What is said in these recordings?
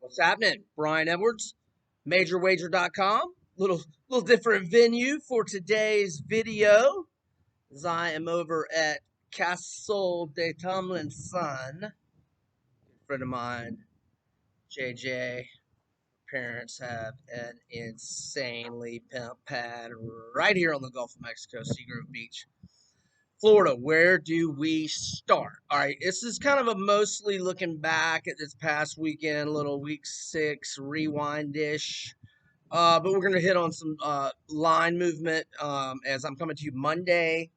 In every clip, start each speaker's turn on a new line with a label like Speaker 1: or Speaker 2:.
Speaker 1: What's happening? Brian Edwards, MajorWager.com. Little different venue for today's video, as I am over at Castle de Tomlinson. A friend of mine, JJ. Parents have an insanely pimp pad right here on the Gulf of Mexico, Seagrove Beach, Florida. Where do we start? All right, this is kind of a mostly looking back at this past weekend, little week 6 rewind-ish. But we're going to hit on some line movement as I'm coming to you Monday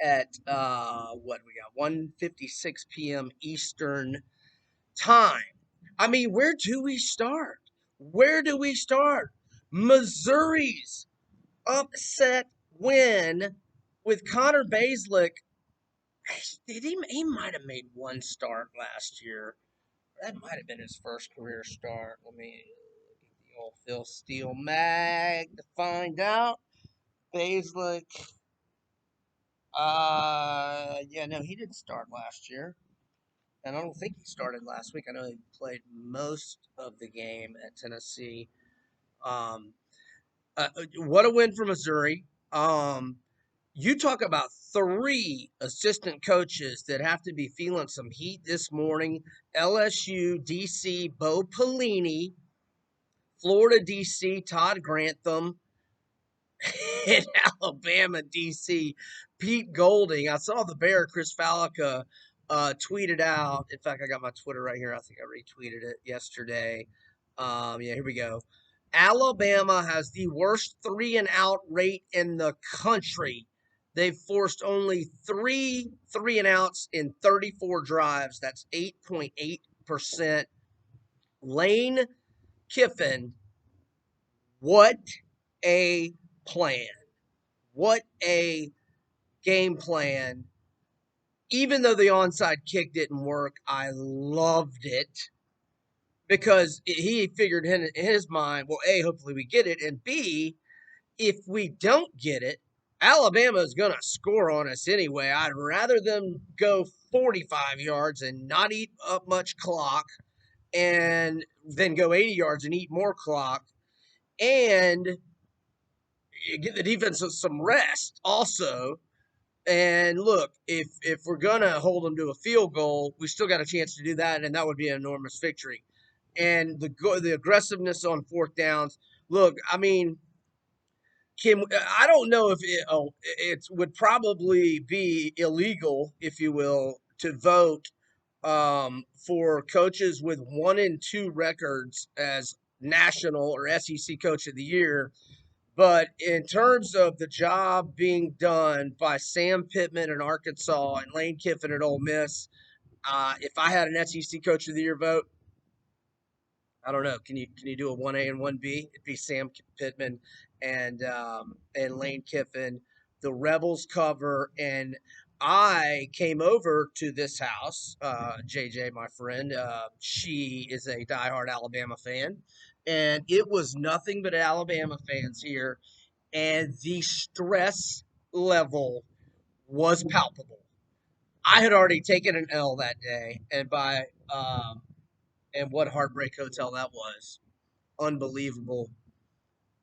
Speaker 1: at what we got, 1:56 p.m. Eastern time. I mean, where do we start? Where do we start? Missouri's upset win with Connor Baselick. He might have made one start last year. That might have been his first career start. Let me look at the old Phil Steele mag to find out. Baselick. Yeah, no, he didn't start last year. And I don't think he started last week. I know he played most of the game at Tennessee. Um, what a win for Missouri. You talk about 3 assistant coaches that have to be feeling some heat this morning. LSU, DC, Bo Pelini, Florida, DC, Todd Grantham, and Alabama, DC, Pete Golding. I saw the Bear, Chris Fallica, tweeted out. In fact, I got my Twitter right here. I think I retweeted it yesterday. Yeah, here we go. Alabama has the worst 3-and-out rate in the country. They've forced only 3 3-and-outs in 34 drives. That's 8.8%. Lane Kiffin, what a plan. What a game plan. Even though the onside kick didn't work, I loved it because he figured in his mind, well, A, hopefully we get it, and B, if we don't get it, Alabama is going to score on us anyway. I'd rather them go 45 yards and not eat up much clock and then go 80 yards and eat more clock and give the defense some rest also. And look, if we're going to hold them to a field goal, we still got a chance to do that, and that would be an enormous victory. And the aggressiveness on 4th downs, look, I mean, I don't know if it would probably be illegal, if you will, to vote for coaches with 1-2 records as national or SEC Coach of the Year. But in terms of the job being done by Sam Pittman in Arkansas and Lane Kiffin at Ole Miss, if I had an SEC Coach of the Year vote, I don't know. Can you do a 1A and 1B? It'd be Sam Pittman and Lane Kiffin. The Rebels cover, and I came over to this house. JJ, my friend, she is a diehard Alabama fan, and it was nothing but Alabama fans here, and the stress level was palpable. I had already taken an L that day, and what heartbreak hotel that was. Unbelievable.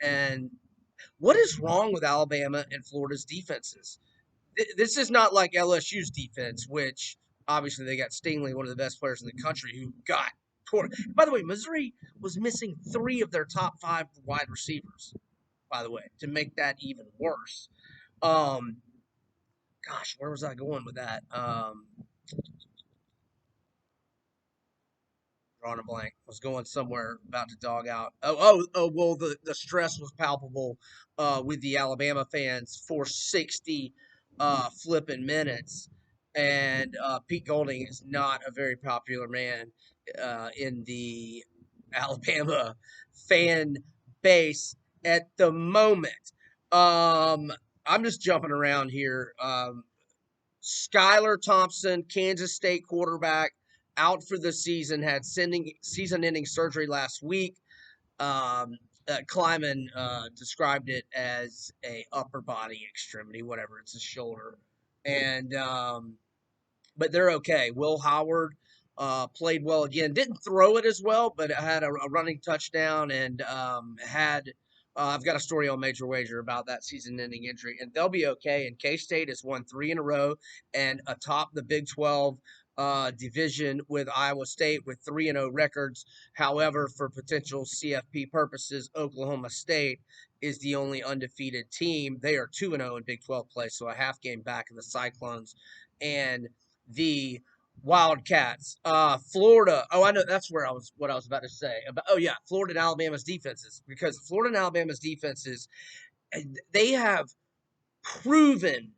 Speaker 1: And what is wrong with Alabama and Florida's defenses? This is not like LSU's defense, which obviously they got Stingley, one of the best players in the country, who got torn. By the way, Missouri was missing 3 of their top 5 wide receivers, by the way, to make that even worse. Gosh, where was I going with that? Drawing a blank. Was going somewhere about to dog out. Well, the stress was palpable with the Alabama fans for 60 flipping minutes. And Pete Golding is not a very popular man in the Alabama fan base at the moment. I'm just jumping around here. Skylar Thompson, Kansas State quarterback, out for the season, had season-ending surgery last week. Kleiman described it as a upper body extremity, whatever, it's a shoulder. And but they're okay. Will Howard played well again. Didn't throw it as well, but had a running touchdown and had. I've got a story on Major Wager about that season-ending injury, and they'll be okay. And K-State has won 3 in a row and atop the Big 12 division with Iowa State with 3-0 records. However, for potential CFP purposes, Oklahoma State is the only undefeated team. They are 2-0 in Big 12 play, so a half game back of the Cyclones. And the Wildcats. Florida. Oh, I know that's what I was about to say. Oh yeah, Florida and Alabama's defenses, because Florida and Alabama's defenses, they have proven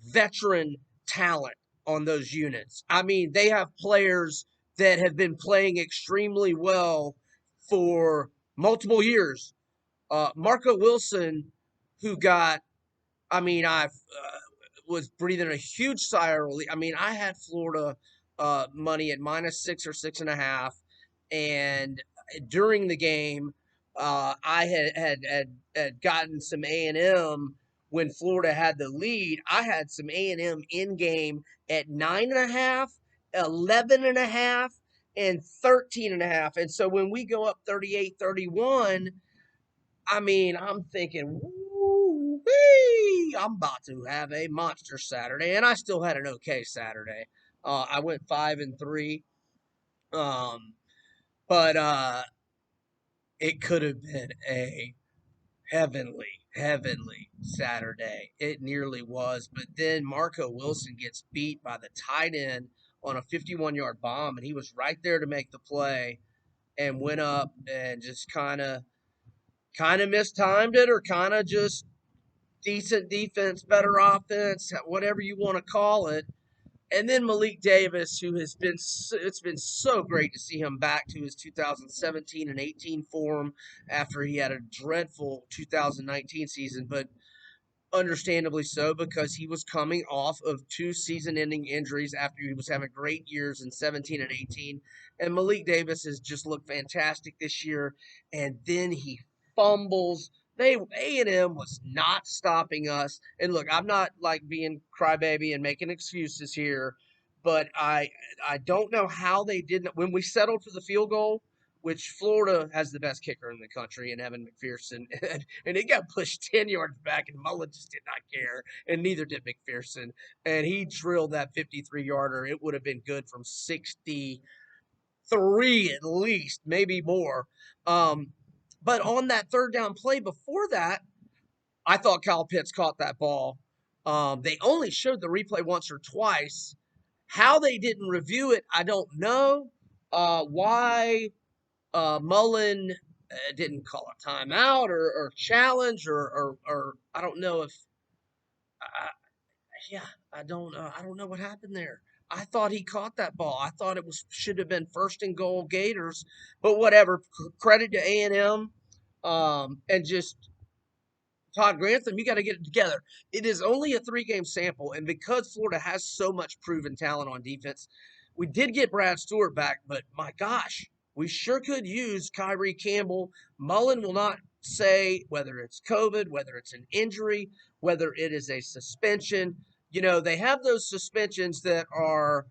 Speaker 1: veteran talent on those units. I mean, they have players that have been playing extremely well for multiple years. Marco Wilson, who got, I mean, I was breathing a huge sigh of relief. I mean, I had Florida money at -6 or 6.5, and during the game, I had gotten some A&M when Florida had the lead. I had some A&M in game at 9.5, 11.5, and 13.5. And so when we go up 38-31, I mean, I'm thinking, woo-wee, I'm about to have a monster Saturday, and I still had an okay Saturday. I went 5-3, um, but it could have been a heavenly Saturday. It nearly was, but then Marco Wilson gets beat by the tight end on a 51-yard bomb, and he was right there to make the play, and went up and just kind of mistimed it, or kind of just decent defense, better offense, whatever you want to call it. And then Malik Davis, who has been, it's been so great to see him back to his 2017 and 18 form after he had a dreadful 2019 season, but understandably so, because he was coming off of 2 season-ending injuries after he was having great years in 17 and 18. And Malik Davis has just looked fantastic this year. And then he fumbles. A&M was not stopping us. And look, I'm not like being crybaby and making excuses here, but I don't know how they didn't, when we settled for the field goal, which Florida has the best kicker in the country, and Evan McPherson, and it got pushed 10 yards back, and Mullen just did not care, and neither did McPherson. And he drilled that 53-yarder. It would have been good from 63 at least, maybe more. But on that third down play before that, I thought Kyle Pitts caught that ball. They only showed the replay once or twice. How they didn't review it, I don't know. Why Mullen didn't call a timeout or challenge, or I don't know if yeah, I don't know what happened there. I thought he caught that ball. I thought it was should have been first and goal Gators, but whatever. Credit to A&M, and just Todd Grantham, you got to get it together. It is only a 3-game sample, and because Florida has so much proven talent on defense, we did get Brad Stewart back, but my gosh, we sure could use Kyrie Campbell. Mullen will not say whether it's COVID, whether it's an injury, whether it is a suspension. You know, they have those suspensions that are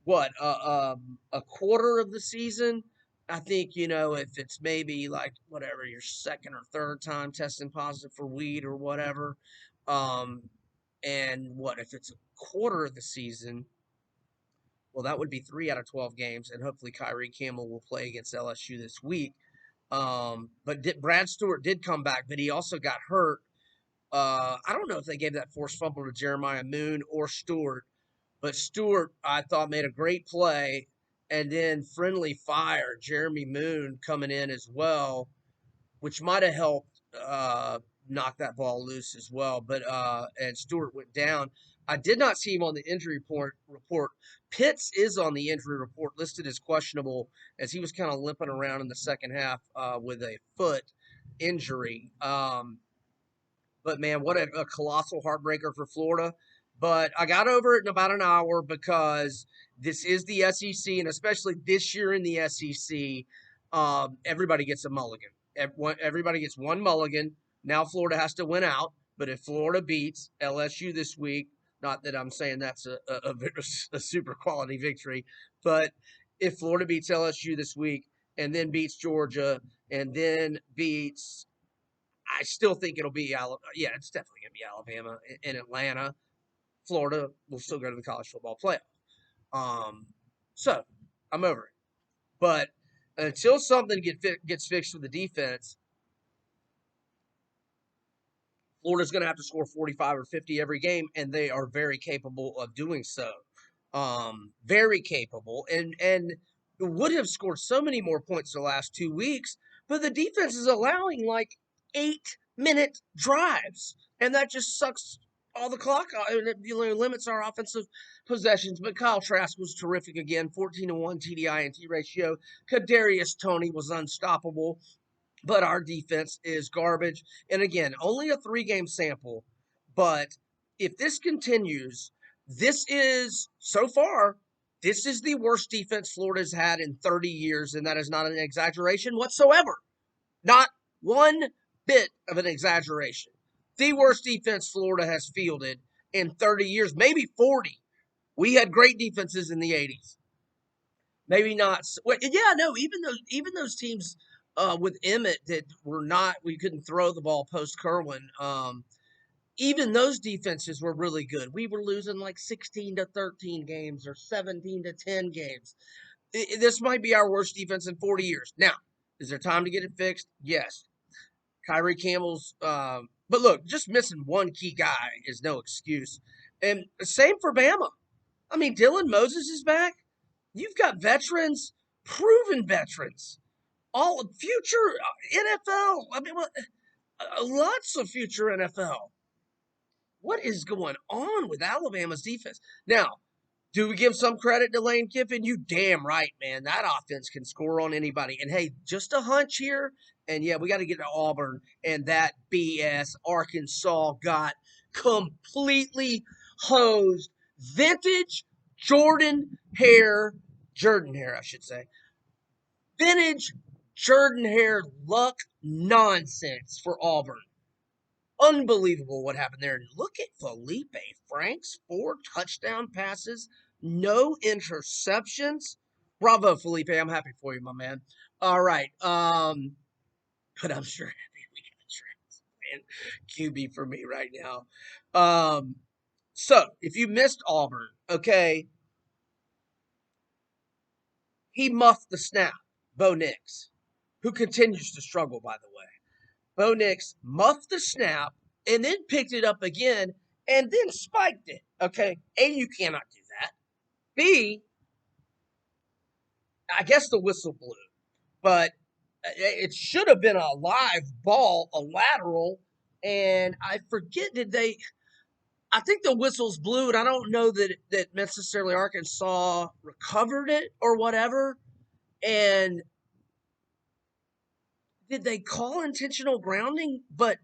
Speaker 1: what a quarter of the season. I think, you know, if it's maybe like whatever your second or third time testing positive for weed or whatever, um, and what if it's a quarter of the season? Well, that would be 3 out of 12 games, and hopefully Kyrie Campbell will play against LSU this week. But Brad Stewart did come back, but he also got hurt. I don't know if they gave that forced fumble to Jeremiah Moon or Stewart, but Stewart, I thought, made a great play. And then friendly fire, Jeremy Moon coming in as well, which might have helped knock that ball loose as well. But and Stewart went down. I did not see him on the injury report. Pitts is on the injury report, listed as questionable, as he was kind of limping around in the second half with a foot injury. But man, what a colossal heartbreaker for Florida. But I got over it in about an hour, because this is the SEC, and especially this year in the SEC, everybody gets a mulligan. Everybody gets one mulligan. Now Florida has to win out, but if Florida beats LSU this week, not that I'm saying that's a super quality victory, but if Florida beats LSU this week and then beats Georgia and then beats, I still think it'll be Alabama. Yeah, it's definitely going to be Alabama in Atlanta. Florida will still go to the college football playoff. So I'm over it. But until something gets fixed with the defense, Florida's going to have to score 45 or 50 every game, and they are very capable of doing so. Very capable, and would have scored so many more points the last 2 weeks, but the defense is allowing like 8-minute drives, and that just sucks all the clock out, and it limits our offensive possessions. But Kyle Trask was terrific again, 14-1 TDI and T ratio. Kadarius Toney was unstoppable. But our defense is garbage. And again, only a 3-game sample. But if this continues, this is, so far, this is the worst defense Florida's had in 30 years. And that is not an exaggeration whatsoever. Not one bit of an exaggeration. The worst defense Florida has fielded in 30 years, maybe 40. We had great defenses in the 80s. Maybe not. Yeah, no. Even those teams with Emmett that were not, we couldn't throw the ball post Kerwin. Even those defenses were really good. We were losing like 16-13 games or 17-10 games. This might be our worst defense in 40 years. Now, is there time to get it fixed? Yes. Kyrie Campbell's. But look, just missing one key guy is no excuse. And same for Bama. I mean, Dylan Moses is back. You've got veterans, proven veterans, all future NFL. I mean, lots of future NFL. What is going on with Alabama's defense? Now, do we give some credit to Lane Kiffin? You damn right, man. That offense can score on anybody. And hey, just a hunch here. And yeah, we got to get to Auburn. And that BS Arkansas got completely hosed. Vintage Jordan Hare, I should say. Vintage Jordan Hare luck nonsense for Auburn. Unbelievable what happened there. And look at Felipe Franks, 4 touchdown passes, no interceptions. Bravo, Felipe. I'm happy for you, my man. All right. But I'm sure we got a QB for me right now. So if you missed Auburn, okay, he muffed the snap, Bo Nix, who continues to struggle, by the way. Bo Nix muffed the snap and then picked it up again and then spiked it. Okay. A, you cannot do that. B, I guess the whistle blew, but it should have been a live ball, a lateral. And I forget, I think the whistles blew, and I don't know that necessarily Arkansas recovered it or whatever. And did they call intentional grounding but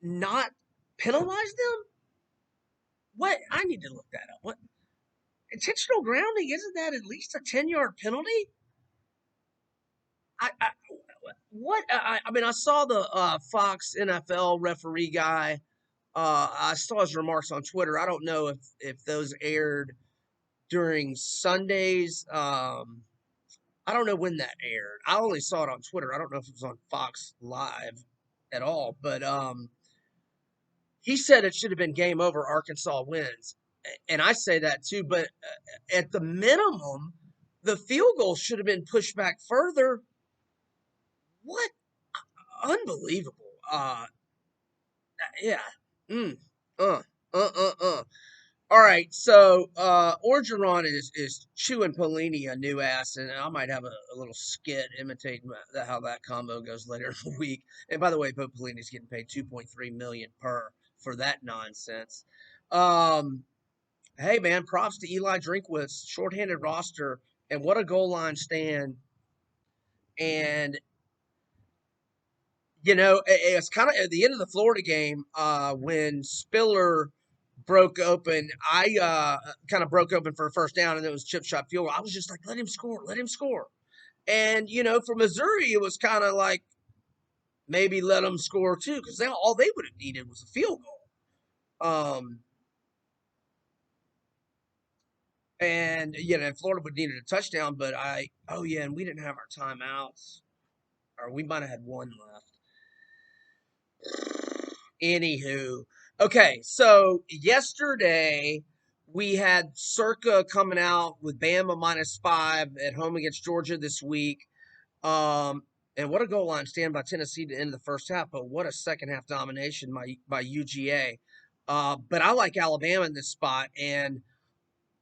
Speaker 1: not penalize them? What? I need to look that up. What? Intentional grounding, isn't that at least a 10-yard penalty? I what? I mean, I saw the Fox NFL referee guy. I saw his remarks on Twitter. I don't know if those aired during Sundays. I don't know when that aired. I only saw it on Twitter. I don't know if it was on Fox Live at all. But he said it should have been game over. Arkansas wins, and I say that too. But at the minimum, the field goal should have been pushed back further. What? Unbelievable. Yeah. Mm. Uh. All right. So Orgeron is chewing Pelini a new ass, and I might have a little skit imitating how that combo goes later in the week. And by the way, Bo Pelini's getting paid $2.3 million per for that nonsense. Hey man, props to Eli Drinkwitz, shorthanded roster, and what a goal line stand. And it's kind of at the end of the Florida game when Spiller broke open. I kind of broke open for a first down, and it was chip shot field goal. I was just like, let him score, let him score. And for Missouri, it was kind of like maybe let them score too, because all they would have needed was a field goal. And Florida would needed a touchdown, but and we didn't have our timeouts, or we might have had one left. Anywho, okay, so yesterday we had Circa coming out with Bama -5 at home against Georgia this week. Um, and what a goal line stand by Tennessee to end the first half, but what a second half domination by UGA. But I like Alabama in this spot, and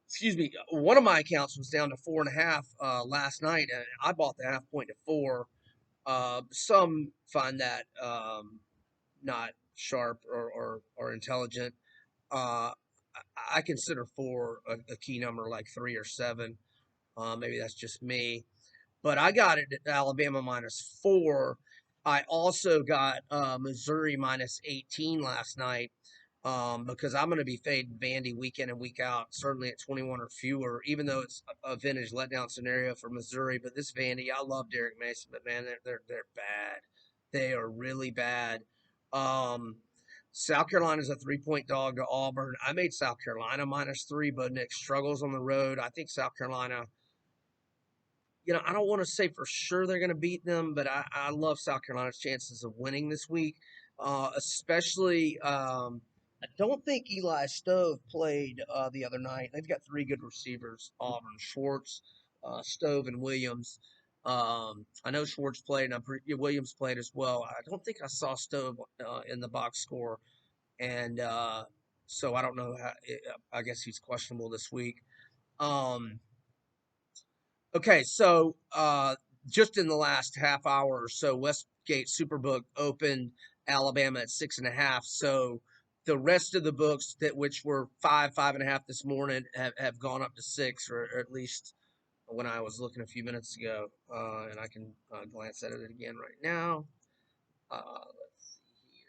Speaker 1: excuse me, one of my accounts was down to 4.5 last night, and I bought the half point to 4. Some find that not sharp or intelligent. Uh, I consider 4 a key number like 3 or 7. Maybe that's just me, but I got it at Alabama -4. I also got Missouri -18 last night, because I'm going to be fading Vandy week in and week out, certainly at 21 or fewer, even though it's a vintage letdown scenario for Missouri. But this Vandy, I love Derek Mason, but man, they're bad. They are really bad. Um, South Carolina's a 3-point dog to Auburn. I made South Carolina -3, but Nick struggles on the road. I think South Carolina, I don't want to say for sure they're going to beat them, but I love South Carolina's chances of winning this week, especially. I don't think Eli Stove played the other night. They've got 3 good receivers: Auburn, Schwartz, Stove, and Williams. I know Schwartz played, and Williams played as well. I don't think I saw Stove in the box score, and so I don't know how. I guess he's questionable this week. Um, Okay, so just in the last half hour or so, Westgate Superbook opened Alabama at 6.5. So the rest of the books that which were 5.5 this morning have gone up to 6, or at least when I was looking a few minutes ago. And I can glance at it again right now. Let's see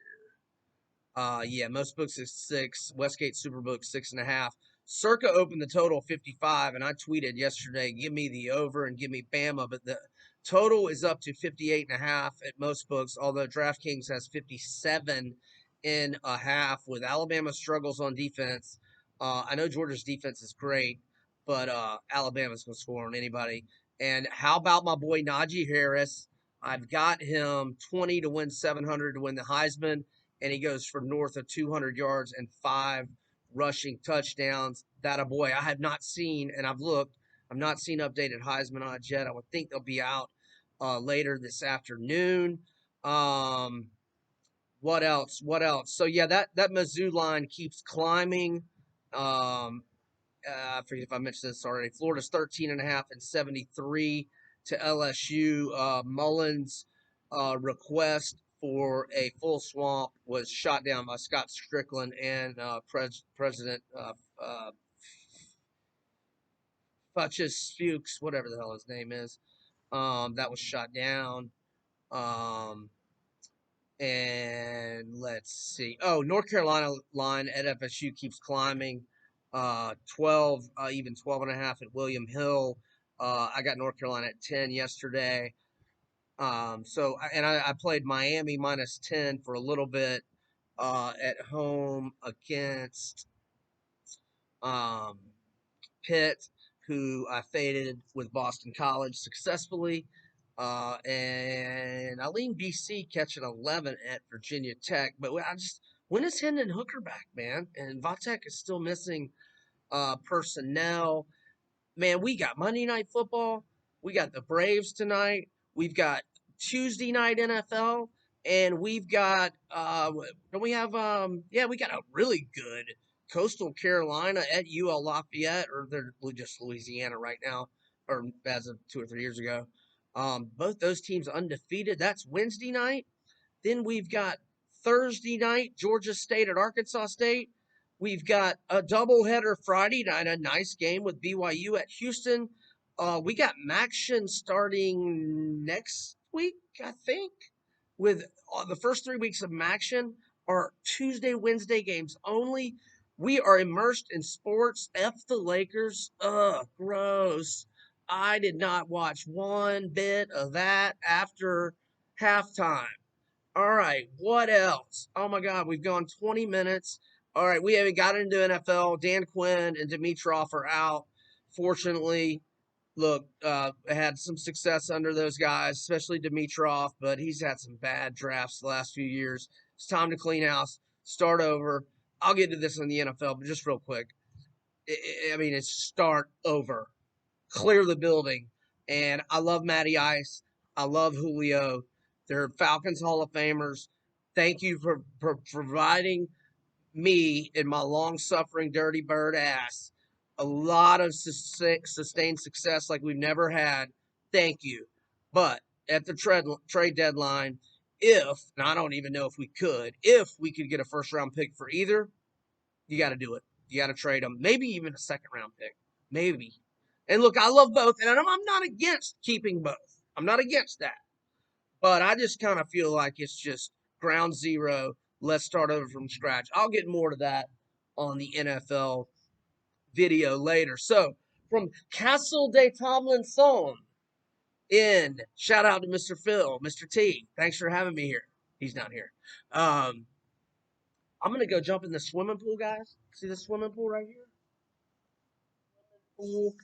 Speaker 1: here. Yeah, most books is 6. Westgate Superbook 6.5. Circa opened the total 55, and I tweeted yesterday, give me the over and give me Bama, but the total is up to 58.5 at most books, although DraftKings has 57.5 with Alabama struggles on defense. I know Georgia's defense is great, but Alabama's going to score on anybody. And how about my boy Najee Harris? I've got him 20 to win 700 to win the Heisman, and he goes for north of 200 yards and 5 rushing touchdowns. That a boy. I have not seen, and I've looked, I've not seen updated Heisman odds yet. I would think they'll be out later this afternoon. What else? What else? So yeah, that Mizzou line keeps climbing. I forget if I mentioned this already. Florida's 13.5 and 73 to LSU. Mullins' request for a full swamp was shot down by Scott Strickland and President Futchus Fuchs, whatever the hell his name is. That was shot down. Um, and let's see. Oh, North Carolina line at FSU keeps climbing. 12, even 12.5 at William Hill. I got North Carolina at 10 yesterday. I played Miami -10 for a little bit at home against um, Pitt, who I faded with Boston College successfully. And I lean BC catching 11 at Virginia Tech. But when is Hendon Hooker back, man? And Vatek is still missing personnel. Man, we got Monday Night Football. We got the Braves tonight. We've got Tuesday night NFL. And we've got, don't we have, we got a really good Coastal Carolina at UL Lafayette, or they're just Louisiana right now, or as of 2 or 3 years ago. Both those teams undefeated. That's Wednesday night. Then we've got Thursday night, Georgia State at Arkansas State. We've got a doubleheader Friday night, a nice game with BYU at Houston. We got Maction starting next week, I think, with the first 3 weeks of Maction are Tuesday, Wednesday games only. We are immersed in sports. F the Lakers. Ugh, gross. I did not watch one bit of that after halftime. All right, what else? Oh my God, we've gone 20 minutes. All right, we haven't got into NFL. Dan Quinn and Dimitrov are out. Fortunately, look, had some success under those guys, especially Dimitrov, but he's had some bad drafts the last few years. It's time to clean house, start over. I'll get to this in the NFL, but just real quick. I mean, it's start over, clear the building. And I love Matty Ice. I love Julio. They're Falcons Hall of Famers. Thank you for providing me and my long suffering dirty bird ass a lot of sustained success like we've never had. Thank you. But at the trade deadline, and I don't even know if we could get a first round pick for either, you got to do it. You got to trade them. Maybe even a second round pick. Maybe. And look, I love both, and I'm not against keeping both. I'm not against that. But I just kind of feel like it's just ground zero. Let's start over from scratch. I'll get more to that on the NFL video later. So, from Castle de Tomlinson in, shout out to Mr. Phil, Mr. T. Thanks for having me here. He's not here. I'm going to go jump in the swimming pool, guys. See the swimming pool right here? Pool.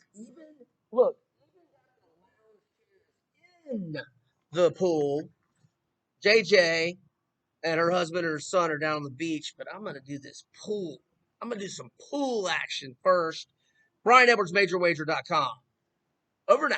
Speaker 1: Look, in the pool, JJ and her husband and her son are down on the beach, but I'm going to do this pool. I'm going to do some pool action first. Brian Edwards, MajorWager.com. Over now.